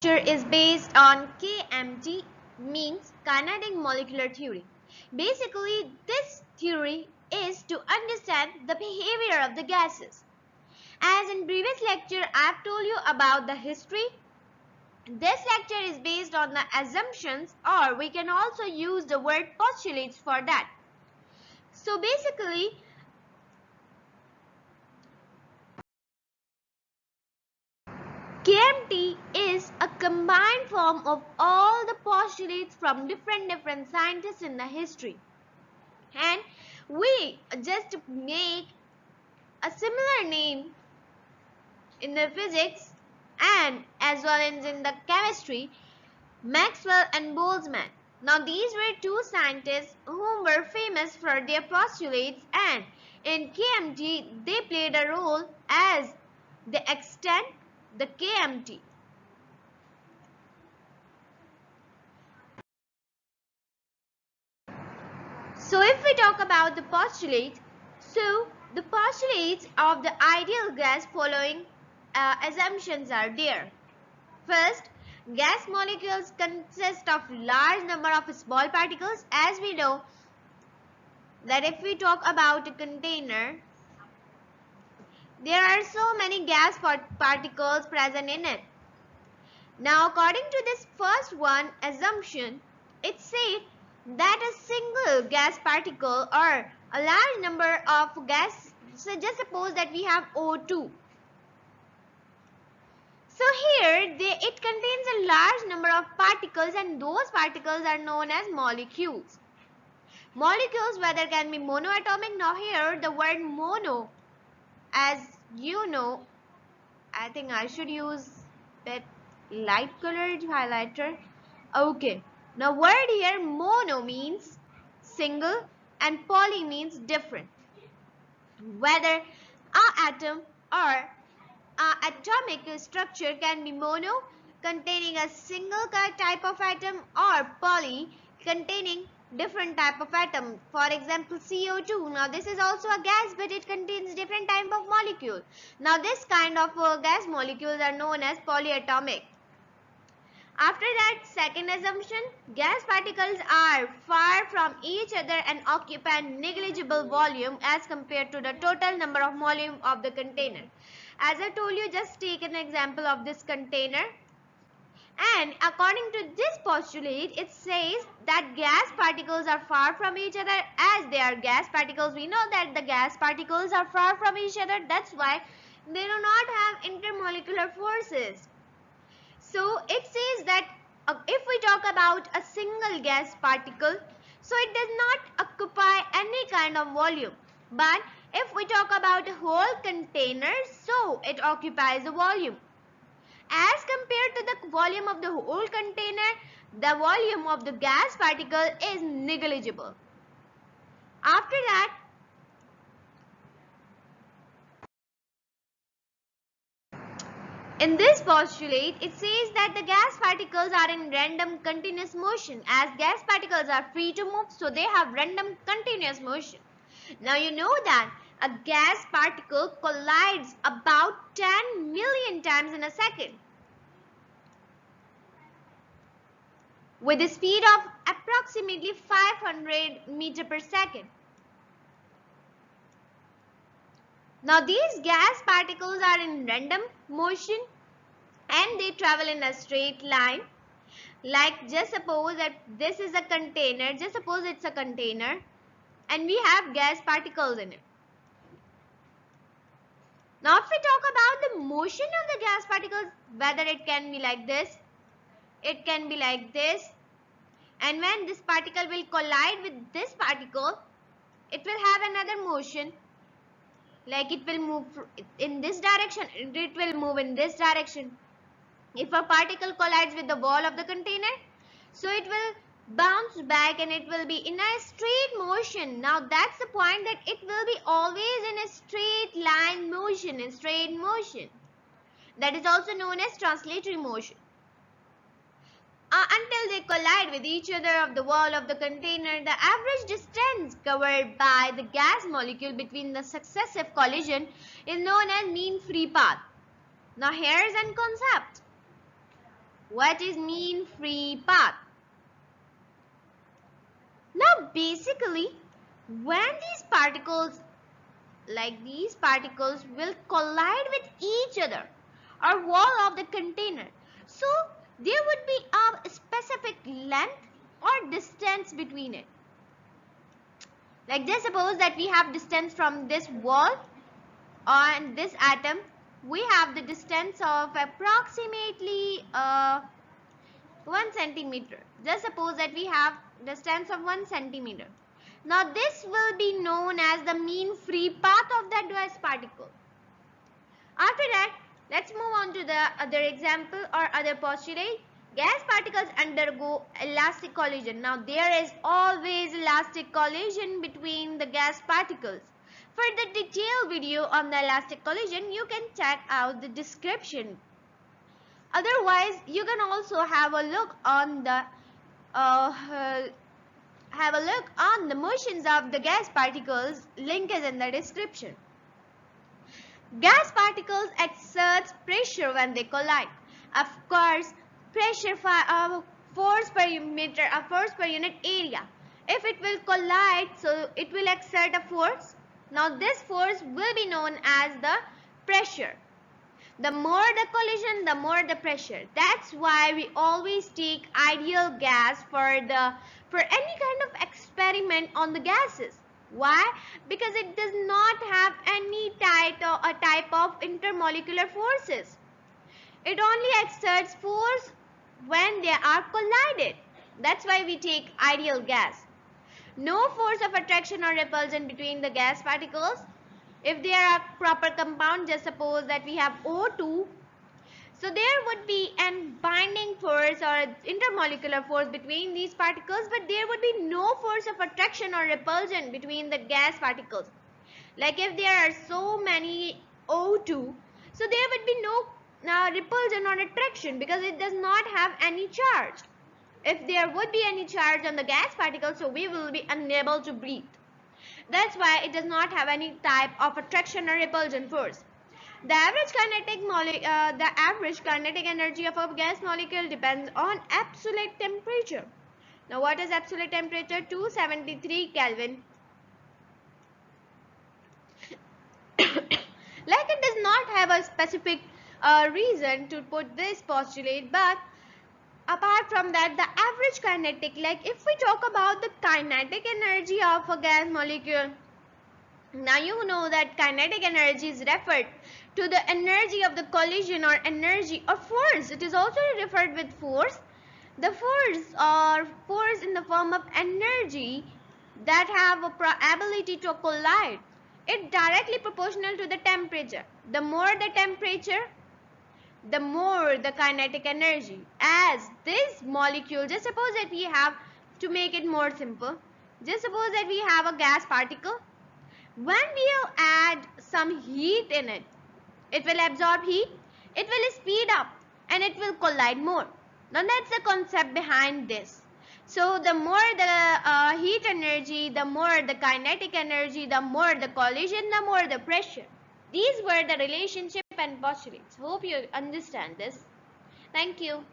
Is based on KMT, means kinetic molecular theory. Basically, this theory is to understand the behavior of the gases. As in previous lecture, I have told you about the history. This lecture is based on the assumptions, or we can also use the word postulates for that. So basically, KMT is a combined form of all the postulates from different scientists in the history. And we just make a similar name in the physics and as well as in the chemistry, Maxwell and Boltzmann. Now these were two scientists who were famous for their postulates, and in KMT they played a role as they extend the KMT. So if we talk about the postulates, the postulates of the ideal gas following assumptions are there. First, gas molecules consist of large number of small particles. As we know that if we talk about a container, there are so many gas particles present in it. Now according to this first one assumption, it says that a single gas particle or a large number of gas, so just suppose that we have O2. So here it contains a large number of particles, and those particles are known as molecules. Molecules whether can be monoatomic. Now here the word mono, as you know, I think I should use that light colored highlighter. Okay, now word here mono means single and poly means different. Whether a atom or atomic structure can be mono, containing a single type of atom, or poly, containing different type of atom. For example, CO2. Now this is also a gas, but it contains different type of molecule. Now this kind of gas molecules are known as polyatomic. After that, second assumption, gas particles are far from each other and occupy negligible volume as compared to the total number of volume of the container. As I told you, just take an example of this container. And according to this postulate, it says that gas particles are far from each other. As they are gas particles, we know that the gas particles are far from each other. That's why they do not have intermolecular forces. So it says that if we talk about a single gas particle, so it does not occupy any kind of volume. But if we talk about a whole container, so it occupies a volume. As compared to the volume of the whole container, the volume of the gas particle is negligible. After that, in this postulate, it says that the gas particles are in random continuous motion. As gas particles are free to move, so they have random continuous motion. Now you know that a gas particle collides about 10 million times in a second with a speed of approximately 500 meters per second. Now these gas particles are in random motion and they travel in a straight line. Like just suppose that this is a container, just suppose it's a container and we have gas particles in it. Now if we talk about the motion of the gas particles, whether it can be like this, it can be like this, and when this particle will collide with this particle, it will have another motion. Like it will move in this direction, it will move in this direction. If a particle collides with the wall of the container, so it will bounce back and it will be in a straight motion. Now that's the point, that it will be always in a straight line motion, in straight motion. That is also known as translatory motion. Until they collide with each other of the wall of the container, the average distance covered by the gas molecule between the successive collision is known as mean free path. Now here is a concept. If we talk about the motion of the gas particle, so it does not occupy any kind of volume. But if we talk about the motion of the gas particle, whether it can be like this, it can be like this, and when this particle will collide with this particle, it will have another motion. Like it will move in this direction, it will move in this direction. If a particle collides with the wall of the container, so it will bounce back and it will be in a straight line motion. That is also known as translatory motion. Until they collide with each other of the wall of the container, the average distance covered by the gas molecule between the successive collision is known as mean free path. Now here is an concept. What is mean free path? Now basically, when these particles will collide with each other or wall of the container, so there would be a specific length or distance between it. Like just suppose that we have distance from this wall on this atom, we have the distance of approximately 1 centimeter. Just suppose that we have distance of 1 centimeter. Now this will be known as the mean free path of that gas particle. After that, let's move on to the other example or other postulate. Gas particles undergo elastic collision. Now there is always elastic collision between the gas particles. For the detailed video on the elastic collision, you can check out the description. Otherwise, you can also have a look on the motions of the gas particles. Link is in the description. Gas particles exert pressure when they collide. Of course, pressure force per unit area. If it will collide, so it will exert a force. Now this force will be known as the pressure. The more the collision, the more the pressure. That's why we always take ideal gas for any kind of experiment on the gases. Why? Because it does not have any type of intermolecular forces. It only exerts force when they are collided. That's why we take ideal gas. No force of attraction or repulsion between the gas particles. If they are a proper compound, just suppose that we have O2. So there would be an binding force or intermolecular force between these particles, but there would be no force of attraction or repulsion between the gas particles. Like if there are so many O2, so there would be no repulsion or attraction because it does not have any charge. If there would be any charge on the gas particles, so we will be unable to breathe. That's why it does not have any type of attraction or repulsion force. The average kinetic energy of a gas molecule depends on absolute temperature. Now what is absolute temperature? 273 Kelvin. Like it does not have a specific reason to put this postulate, but apart from that, the average kinetic, like if we talk about the kinetic energy of a gas molecule, now you know that kinetic energy is referred to the energy of the collision or energy or force. It is also referred with force. The force or force in the form of energy that have a ability to collide. It directly proportional to the temperature. The more the temperature, the more the kinetic energy. As this molecule, just suppose that we have, to make it more simple, just suppose that we have a gas particle. When we add some heat in it, it will absorb heat, it will speed up and it will collide more. Now that's the concept behind this. So the more the heat energy, the more the kinetic energy, the more the collision, the more the pressure. These were the relationship and postulates. Hope you understand this. Thank you.